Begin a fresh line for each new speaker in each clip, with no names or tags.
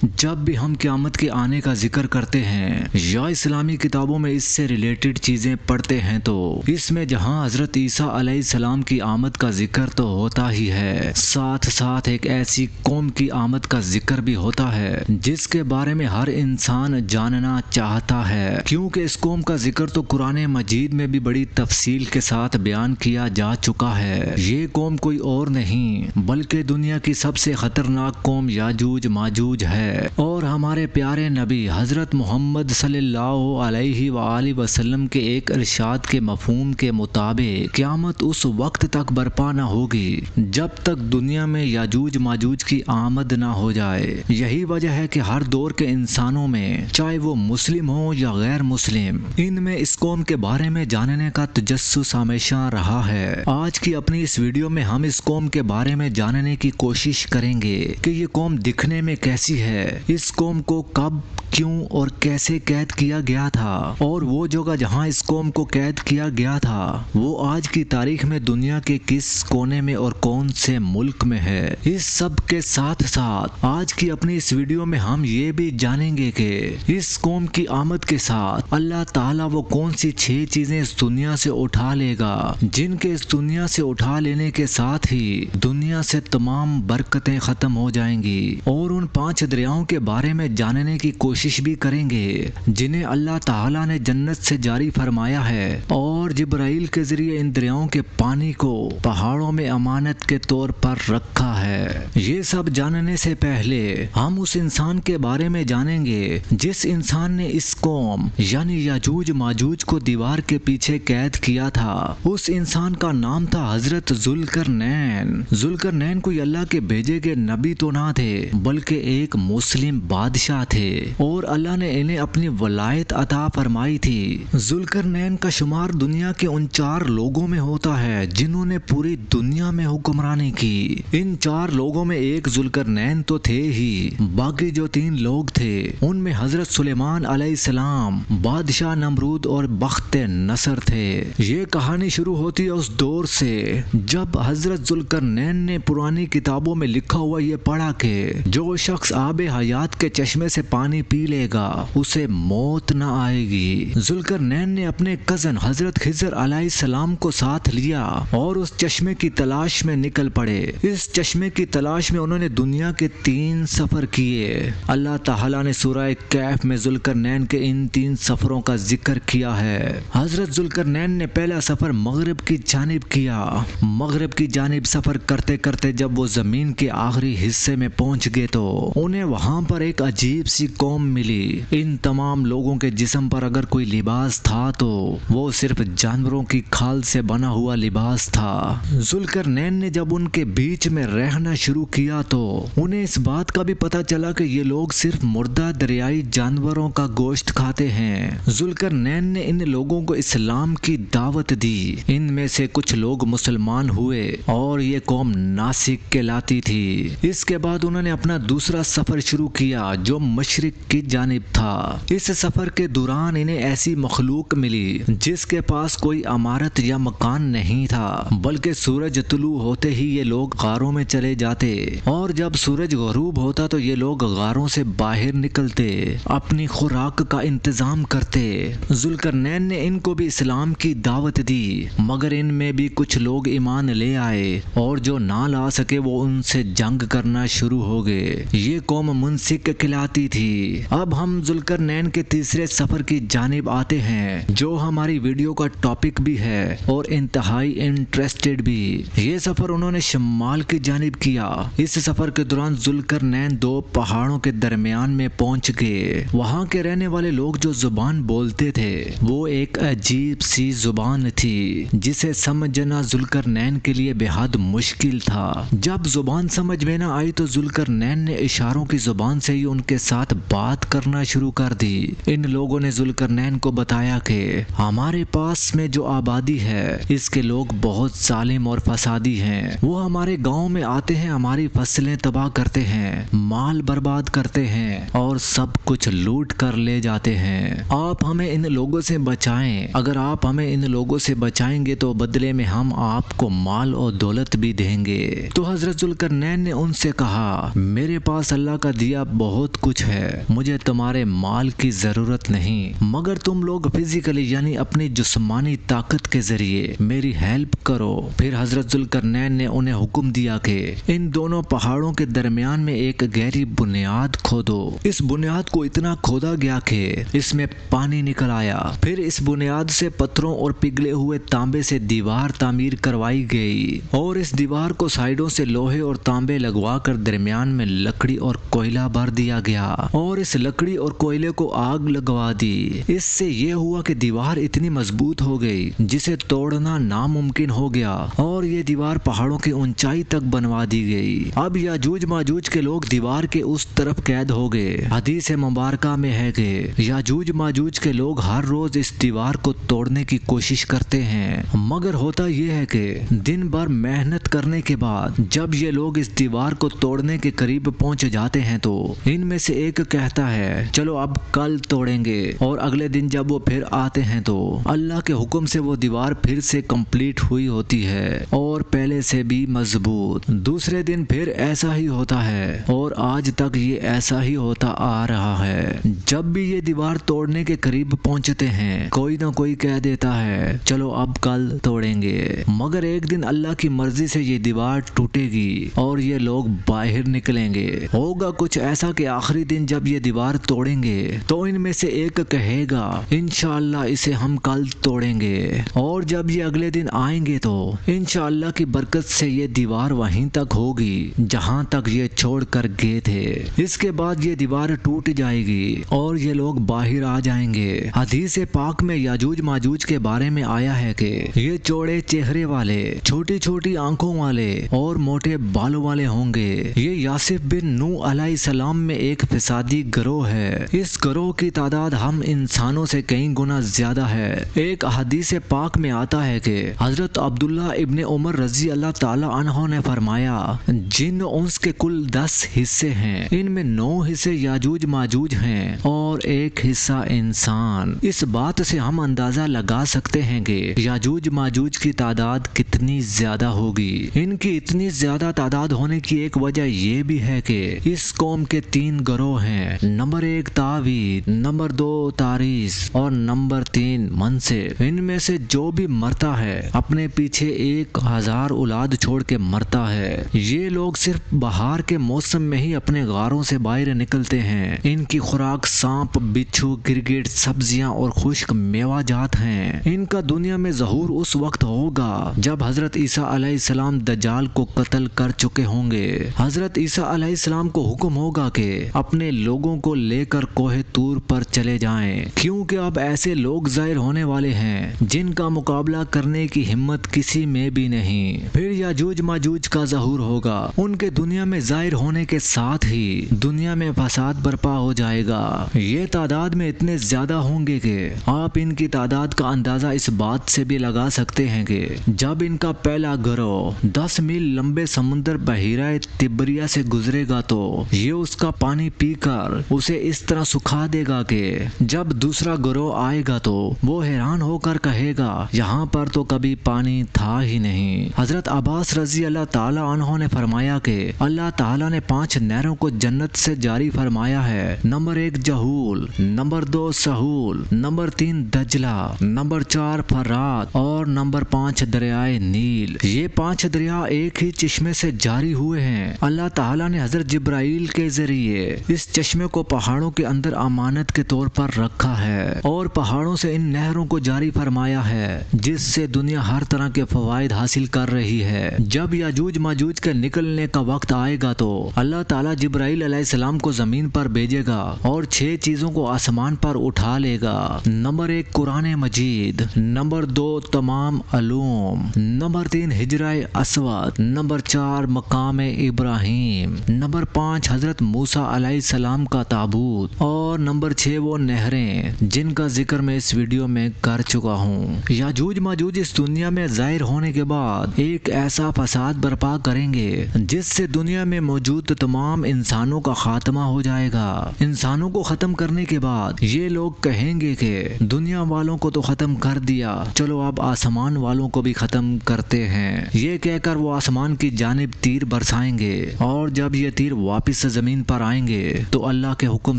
جب بھی ہم قیامت کے آنے کا ذکر کرتے ہیں یا اسلامی کتابوں میں اس سے ریلیٹڈ چیزیں پڑھتے ہیں تو اس میں جہاں حضرت عیسیٰ علیہ السلام کی آمد کا ذکر تو ہوتا ہی ہے، ساتھ ساتھ ایک ایسی قوم کی آمد کا ذکر بھی ہوتا ہے جس کے بارے میں ہر انسان جاننا چاہتا ہے، کیونکہ اس قوم کا ذکر تو قرآن مجید میں بھی بڑی تفصیل کے ساتھ بیان کیا جا چکا ہے۔ یہ قوم کوئی اور نہیں بلکہ دنیا کی سب سے خطرناک قوم یاجوج ماجوج ہے، اور ہمارے پیارے نبی حضرت محمد صلی اللہ علیہ وآلہ وسلم کے ایک ارشاد کے مفہوم کے مطابق قیامت اس وقت تک برپا نہ ہوگی جب تک دنیا میں یاجوج ماجوج کی آمد نہ ہو جائے۔ یہی وجہ ہے کہ ہر دور کے انسانوں میں، چاہے وہ مسلم ہوں یا غیر مسلم، ان میں اس قوم کے بارے میں جاننے کا تجسس ہمیشہ رہا ہے۔ آج کی اپنی اس ویڈیو میں ہم اس قوم کے بارے میں جاننے کی کوشش کریں گے کہ یہ قوم دکھنے میں کیسی ہے، اس قوم کو کب، کیوں اور کیسے قید کیا گیا تھا، اور وہ جگہ جہاں اس قوم کو قید کیا گیا تھا وہ آج کی تاریخ میں دنیا کے کس کونے میں اور کون سے ملک میں ہے۔ اس سب کے ساتھ ساتھ آج کی اپنی اس ویڈیو میں ہم یہ بھی جانیں گے کہ اس قوم کی آمد کے ساتھ اللہ تعالیٰ وہ کون سی 6 چیزیں اس دنیا سے اٹھا لے گا جن کے اس دنیا سے اٹھا لینے کے ساتھ ہی دنیا سے تمام برکتیں ختم ہو جائیں گی، اور ان 5 دریاؤں کے بارے میں جاننے کی کوشش بھی کریں گے جنہیں اللہ تعالیٰ نے جنت سے جاری فرمایا ہے، اور جبرائیل کے ذریعے ان دریاؤں کے پانی کو پہاڑوں میں امانت کے طور پر رکھا ہے۔ یہ سب جاننے سے پہلے ہم اس انسان کے بارے میں جانیں گے جس انسان نے اس قوم یعنی یاجوج ماجوج کو دیوار کے پیچھے قید کیا تھا۔ اس انسان کا نام تھا حضرت ذوالقرنین۔ ذوالقرنین کوئی اللہ کے بھیجے گئے نبی تو نہ تھے بلکہ ایک مسلم بادشاہ تھے، اور اللہ نے انہیں اپنی ولایت عطا فرمائی تھی۔ ذوالقرنین کا شمار دنیا کے ان 4 لوگوں میں ہوتا ہے جنہوں نے پوری دنیا میں حکمرانی کی۔ ان 4 لوگوں میں ایک ذوالقرنین تو تھے ہی، باقی جو 3 لوگ تھے ان میں حضرت سلیمان علیہ السلام، بادشاہ نمرود اور بخت نصر تھے۔ یہ کہانی شروع ہوتی ہے اس دور سے جب حضرت ذوالقرنین نے پرانی کتابوں میں لکھا ہوا یہ پڑھا کہ جو شخص آب حیات کے چشمے سے پانی پی لے گا اسے موت نہ آئے گی۔ ذوالقرنین نے اپنے کزن حضرت خضر علیہ السلام کو ساتھ لیا اور اس چشمے کی تلاش میں نکل پڑے۔ اس چشمے کی تلاش میں انہوں نے دنیا کے 3 سفر کیے۔ اللہ تعالیٰ نے سورہ کہف میں ذوالقرنین کے ان 3 سفروں کا ذکر کیا ہے۔ حضرت ذوالقرنین نے پہلا سفر مغرب کی جانب کیا۔ مغرب کی جانب سفر کرتے کرتے جب وہ زمین کے آخری حصے میں پہنچ گئے تو انہیں وہاں پر ایک عجیب سی قوم ملی۔ ان تمام لوگوں کے جسم پر اگر کوئی لباس تھا تو وہ صرف جانوروں کی کھال سے بنا ہوا لباس تھا۔ ذوالقرنین نے جب ان کے بیچ میں رہنا شروع کیا تو انہیں اس بات کا بھی پتہ چلا کہ یہ لوگ صرف مردہ دریائی جانوروں کا گوشت کھاتے ہیں۔ ذوالقرنین نے ان لوگوں کو اسلام کی دعوت دی۔ ان میں سے کچھ لوگ مسلمان ہوئے اور یہ قوم ناسک کہلاتی تھی۔ اس کے بعد انہوں نے اپنا دوسرا سفر شروع کیا جو مشرق کی جانب تھا۔ اس سفر کے دوران انہیں ایسی مخلوق ملی جس کے پاس کوئی عمارت یا مکان نہیں تھا بلکہ سورج طلوع ہوتے ہی یہ لوگ غاروں میں چلے جاتے، اور جب سورج غروب ہوتا تو یہ لوگ غاروں سے باہر نکلتے، اپنی خوراک کا انتظام کرتے۔ ذوالقرنین نے ان کو بھی اسلام کی دعوت دی مگر ان میں بھی کچھ لوگ ایمان لے آئے اور جو نہ لا سکے وہ ان سے جنگ کرنا شروع ہو گئے۔ یہ قوم منسک کہلاتی تھی۔ اب ہم ذوالقرنین کے تیسرے سفر کی جانب آتے ہیں جو ہماری ویڈیو کا ٹاپک بھی ہے اور انتہائی انٹرسٹڈ بھی۔ یہ سفر انہوں نے شمال کی جانب کیا۔ اس سفر کے دوران ذوالقرنین 2 پہاڑوں کے درمیان میں پہنچ گئے۔ وہاں کے رہنے والے لوگ جو زبان بولتے تھے وہ ایک عجیب سی زبان تھی جسے سمجھنا ذوالقرنین کے لیے بے حد مشکل تھا۔ جب زبان سمجھ میں نہ آئی تو ذوالقرنین نے اشاروں کی زبان سے ہی ان کے ساتھ بات کرنا شروع کر دی۔ ان لوگوں نے ذوالقرنین کو بتایا کہ ہمارے پاس میں جو آبادی ہے اس کے لوگ بہت ظالم اور فسادی ہیں، وہ ہمارے گاؤں میں آتے ہیں، ہماری فصلیں تباہ کرتے ہیں، مال برباد کرتے ہیں اور سب کچھ لوٹ کر لے جاتے ہیں۔ آپ ہمیں ان لوگوں سے بچائیں، اگر آپ ہمیں ان لوگوں سے بچائیں گے تو بدلے میں ہم آپ کو مال اور دولت بھی دیں گے۔ تو حضرت ذوالقرنین نے ان سے کہا میرے پاس اللہ کا دیا بہت کچھ ہے، مجھے تمہارے مال کی ضرورت نہیں، مگر تم لوگ فزیکلی یعنی اپنی جسمانی طاقت کے ذریعے میری ہیلپ کرو۔ پھر حضرت ذوالقرنین نے انہیں حکم دیا کہ ان دونوں پہاڑوں کے درمیان میں ایک گہری بنیاد کھودو۔ اس بنیاد کو اتنا کھودا گیا کہ اس میں پانی نکل آیا۔ پھر اس بنیاد سے پتھروں اور پگھلے ہوئے تانبے سے دیوار تعمیر کروائی گئی اور اس دیوار کو سائیڈوں سے لوہے اور تانبے لگوا کر درمیان میں لکڑی اور کوئلہ بھر دیا گیا اور اس لکڑی اور کوئلے کو آگ لگوا دی۔ اس سے یہ ہوا کہ دیوار اتنی مضبوط ہو گئی جسے توڑنا ناممکن ہو گیا اور یہ دیوار پہاڑوں کی اونچائی تک بنوا دی گئی۔ اب یاجوج ماجوج کے لوگ دیوار کے اس طرف قید ہو گئے۔ حدیث مبارکہ میں ہے کہ یاجوج ماجوج کے لوگ ہر روز اس دیوار کو توڑنے کی کوشش کرتے ہیں، مگر ہوتا یہ ہے کہ دن بھر محنت کرنے کے بعد جب یہ لوگ اس دیوار کو توڑنے کے قریب پہنچ جاتے ہیں تو ان میں سے ایک کہتا ہے چلو اب کل توڑیں گے، اور اگلے دن جب وہ پھر آتے ہیں تو اللہ کے حکم سے وہ دیوار پھر سے کمپلیٹ ہوئی ہوتی ہے اور پہلے سے بھی مضبوط۔ دوسرے دن پھر ایسا ہی ہوتا ہے اور آج تک یہ ایسا ہی ہوتا آ رہا ہے۔ جب بھی یہ دیوار توڑنے کے قریب پہنچتے ہیں کوئی نہ کوئی کہہ دیتا ہے چلو اب کل توڑیں گے، مگر ایک دن اللہ کی مرضی سے یہ دیوار ٹوٹے گی اور یہ لوگ باہر نکلیں گے۔ ہوگا کچھ ایسا کہ آخری دن جب یہ دیوار توڑیں گے تو ان میں سے ایک کہے گا انشاءاللہ اسے ہم کل توڑیں گے، اور جب یہ اگلے دن آئیں گے تو انشاءاللہ کی برکت سے یہ دیوار وہیں تک ہوگی جہاں تک یہ چھوڑ کر گئے تھے۔ اس کے بعد یہ دیوار ٹوٹ جائے گی اور یہ لوگ باہر آ جائیں گے۔ حدیث پاک میں یاجوج ماجوج کے بارے میں آیا ہے کہ یہ چوڑے چہرے والے، چھوٹی چھوٹی آنکھوں والے اور موٹے بالوں والے ہوں گے۔ یہ یاسف بن نوح علیہ السلام میں ایک فسادی گروہ ہے۔ اس گروہ کی تعداد ہم انسانوں سے کئی گنا زیادہ ہے۔ ایک حدیث پاک میں آتا ہے کہ حضرت عبداللہ ابن عمر رضی اللہ تعالی عنہ نے فرمایا جن و انس کے کل 10 حصے ہیں، ان میں 9 حصے یاجوج ماجوج ہیں اور 1 حصہ انسان۔ اس بات سے ہم اندازہ لگا سکتے ہیں کہ یاجوج ماجوج کی تعداد کتنی زیادہ ہوگی۔ ان کی اتنی زیادہ تعداد ہونے کی ایک وجہ یہ بھی ہے کہ اس قوم کے 3 گروہ ہیں، نمبر 1 تعوید، نمبر 2 تاریث اور نمبر 3 منصب۔ ان میں سے جو بھی مرتا ہے اپنے پیچھے 1000 اولاد چھوڑ کے مرتا ہے۔ یہ لوگ صرف بہار کے موسم میں ہی اپنے غاروں سے باہر نکلتے ہیں۔ ان کی خوراک سانپ، بچھو، گرگٹ، سبزیاں اور خشک میوہ جات ہیں۔ ان کا دنیا میں ظہور اس وقت ہوگا جب حضرت عیسیٰ علیہ السلام دجال کو قتل کر چکے ہوں گے۔ حضرت عیسیٰ علیہ السلام کو حکم ہوگا کہ اپنے لوگوں کو لے کر کوہ طور پر چلے جائیں، کیونکہ اب ایسے لوگ ظاہر ہونے والے ہیں جن کا مقابلہ کرنے کی ہمت کسی میں بھی نہیں۔ پھر یاجوج ماجوج کا ظہور ہوگا۔ ان کے دنیا میں ظاہر ہونے کے ساتھ ہی دنیا میں فساد برپا ہو جائے گا۔ یہ تعداد میں اتنے زیادہ ہوں گے کہ آپ ان کی تعداد کا اندازہ اس بات سے بھی لگا سکتے ہیں کہ جب ان کا پہلا گروہ 10 میل لمبے سمندر بحیرہ تبریہ سے گزرے گا تو یہ اس کا پانی پی کر اسے اس طرح سکھا دے گا کہ جب دوسرا گروہ آئے گا تو وہ حیران ہو کر کہے گا یہاں پر تو کبھی پانی تھا ہی نہیں۔ حضرت عباس رضی اللہ تعالی عنہ نے فرمایا کہ اللہ تعالی نے 5 نہروں کو جنت سے جاری فرمایا ہے، نمبر 1 جہول، نمبر 2 سہول، نمبر 3 دجلہ، نمبر 4 فرات اور نمبر 5 دریائے نیل۔ یہ 5 دریا ایک ہی چشمے سے جاری ہوئے ہیں۔ اللہ تعالی نے حضرت جبرائیل کے ذریعے اس چشمے کو پہاڑوں کے اندر امانت کے طور پر رکھا ہے اور پہاڑوں سے ان نہروں کو جاری فرمایا ہے جس سے دنیا ہر طرح کے فوائد حاصل کر رہی ہے۔ جب یاجوج ماجوج کے نکلنے کا وقت آئے گا تو اللہ تعالی جبرائیل علیہ السلام کو زمین پر بھیجے گا اور 6 چیزوں کو آسمان پر اٹھا لے گا۔ نمبر 1 قرآن مجید، نمبر 2 تمام علوم، نمبر 3 حجرہ اسود، نمبر 4 مقام ابراہیم، نمبر 5 حضرت موسیٰ علیہ السلام کا تابوت اور نمبر 6 وہ نہریں جن کا ذکر میں اس ویڈیو میں کر چکا ہوں۔ یاجوج ماجوج اس دنیا میں ظاہر ہونے کے بعد ایک ایسا فساد برپا کریں گے جس سے دنیا میں موجود تمام انسانوں کا خاتمہ ہو جائے گا۔ انسانوں کو ختم کرنے کے بعد یہ لوگ کہیں گے کہ دنیا والوں کو تو ختم کر دیا، چلو اب آسمان والوں کو بھی ختم کرتے ہیں۔ یہ کہہ کر وہ آسمان کی جانب تیر برسائیں گے اور جب یہ تیر واپس واپس زمین پر آئیں گے تو اللہ کے حکم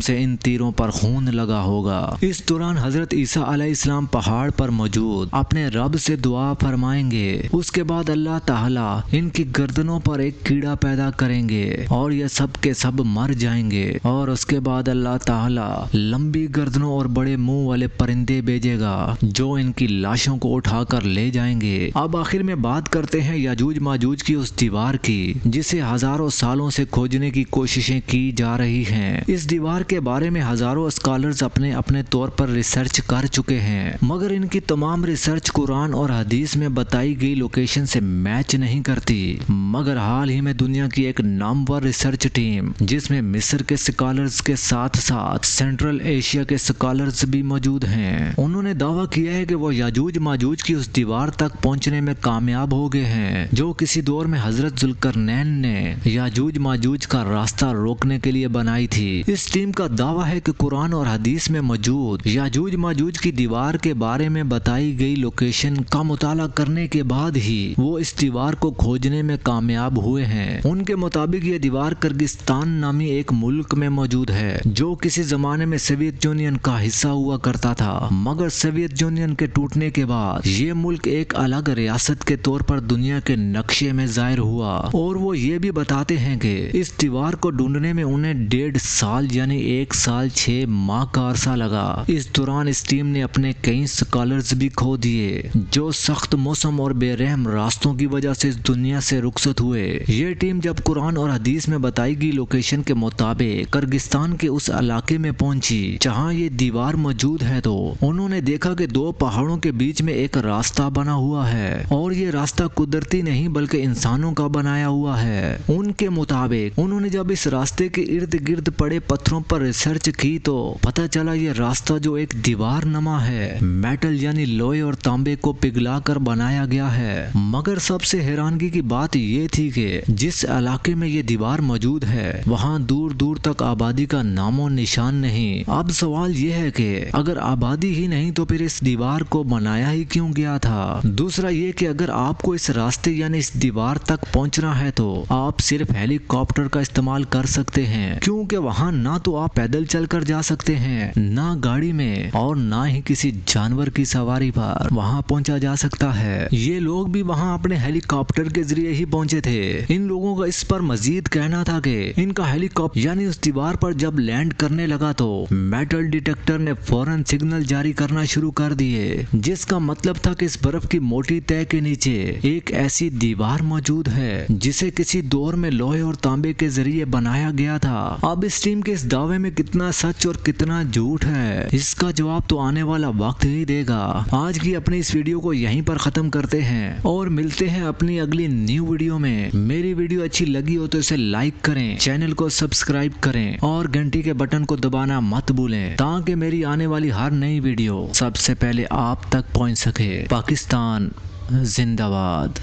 سے ان تیروں پر خون لگا ہوگا۔ اس دوران حضرت عیسیٰ علیہ السلام پہاڑ پر موجود اپنے رب سے دعا فرمائیں گے۔ اس کے بعد اللہ تعالیٰ ان کی گردنوں پر ایک کیڑا پیدا کریں گے اور یہ سب کے سب مر جائیں گے، اور اس کے بعد اللہ تعالیٰ لمبی گردنوں اور بڑے منہ والے پرندے بھیجے گا جو ان کی لاشوں کو اٹھا کر لے جائیں گے۔ اب آخر میں بات کرتے ہیں یاجوج ماجوج کی اس دیوار کی جسے ہزاروں سالوں سے کھوجنے کی کوششیں کی جا رہی ہیں۔ اس دیوار کے بارے میں ہزاروں اسکالرز اپنے اپنے طور پر ریسرچ کر چکے ہیں، مگر ان کی تمام ریسرچ قرآن اور حدیث میں بتائی گئی لوکیشن سے میچ نہیں کرتی۔ مگر حال ہی میں دنیا کی ایک نامور ریسرچ ٹیم جس میں مصر کے اسکالرز کے ساتھ ساتھ سینٹرل ایشیا کے اسکالرز بھی موجود ہیں، انہوں نے دعویٰ کیا ہے کہ وہ یاجوج ماجوج کی اس دیوار تک پہنچنے میں کامیاب ہو گئے ہیں جو کسی دور میں حضرت ذوالقرنین نے یاجوج ماجوج کا راستہ روکنے کے لیے بنائی تھی۔ اس ٹیم کا دعویٰ ہے کہ قرآن اور حدیث میں موجود یاجوج ماجوج کی دیوار کے بارے میں بتائی گئی لوکیشن کا مطالعہ کرنے کے بعد ہی وہ اس دیوار کو کھوجنے میں کامیاب ہوئے ہیں۔ ان کے مطابق یہ دیوار کرگستان نامی ایک ملک میں موجود ہے جو کسی زمانے میں سوویت یونین کا حصہ ہوا کرتا تھا، مگر سوویت یونین کے ٹوٹنے کے بعد یہ ملک ایک الگ ریاست کے طور پر دنیا کے نقشے میں ظاہر ہوا، اور وہ یہ بھی بتاتے ہیں کہ اس دیوار کو ڈھونڈنے میں انہیں 1.5 سال یعنی 1 سال 6 ماہ کا عرصہ لگا۔ اس دوران اس ٹیم نے اپنے کئی اسکالرز بھی کھو دیے جو سخت موسم اور بے رحم راستوں کی وجہ سے اس دنیا سے رخصت ہوئے۔ یہ ٹیم جب قرآن اور حدیث میں بتائی گئی لوکیشن کے مطابق کرگستان کے اس علاقے میں پہنچی جہاں یہ دیوار موجود ہے تو انہوں نے دیکھا کہ 2 پہاڑوں کے بیچ میں ایک راستہ بنا ہوا ہے، اور یہ راستہ قدرتی نہیں بلکہ انسانوں کا بنایا ہوا ہے۔ ان کے مطابق انہوں نے جب اس راستے کے ارد گرد پڑے پتھروں پر ریسرچ کی تو پتہ چلا یہ راستہ جو ایک دیوار نما ہے، میٹل یعنی لوہے اور تانبے کو پگھلا کر بنایا گیا ہے۔ مگر سب سے حیرانگی کی بات یہ تھی کہ جس علاقے میں یہ دیوار موجود ہے وہاں دور دور تک آبادی کا نام و نشان نہیں۔ اب سوال یہ ہے کہ اگر آبادی ہی نہیں تو پھر اس دیوار کو بنایا ہی کیوں گیا تھا؟ دوسرا یہ کہ اگر آپ کو اس راستے یعنی اس دیوار تک پہنچنا ہے تو آپ صرف ہیلی کاپٹر کا استعمال کر سکتے ہیں، کیونکہ وہاں نہ تو آپ پیدل چل کر جا سکتے ہیں، نہ گاڑی میں، اور نہ ہی کسی جانور کی سواری پر وہاں پہنچا جا سکتا ہے۔ یہ لوگ بھی وہاں اپنے ہیلی کاپٹر کے ذریعے ہی پہنچے تھے۔ ان لوگوں کا اس پر مزید کہنا تھا کہ ان کا ہیلی کاپٹر یعنی اس دیوار پر جب لینڈ کرنے لگا تو میٹل ڈیٹیکٹر نے فوراً سگنل جاری کرنا شروع کر دیے، جس کا مطلب تھا کہ اس برف کی موٹی تہہ کے نیچے ایک ایسی دیوار موجود ہے جسے کسی دور میں لوہے اور تانبے کے ذریعے بنایا گیا تھا۔ اب اس ٹیم کے اس دعوے میں کتنا سچ اور کتنا جھوٹ ہے اس کا جواب تو آنے والا وقت ہی دے گا۔ آج کی اپنی اس ویڈیو کو یہیں پر ختم کرتے ہیں اور ملتے ہیں اپنی اگلی نیو ویڈیو میں۔ میری ویڈیو اچھی لگی ہو تو اسے لائک کریں، چینل کو سبسکرائب کریں اور گھنٹی کے بٹن کو دبانا مت بھولیں تاکہ میری آنے والی ہر نئی ویڈیو سب سے پہلے آپ تک پہنچ سکے۔ پاکستان زندہ باد۔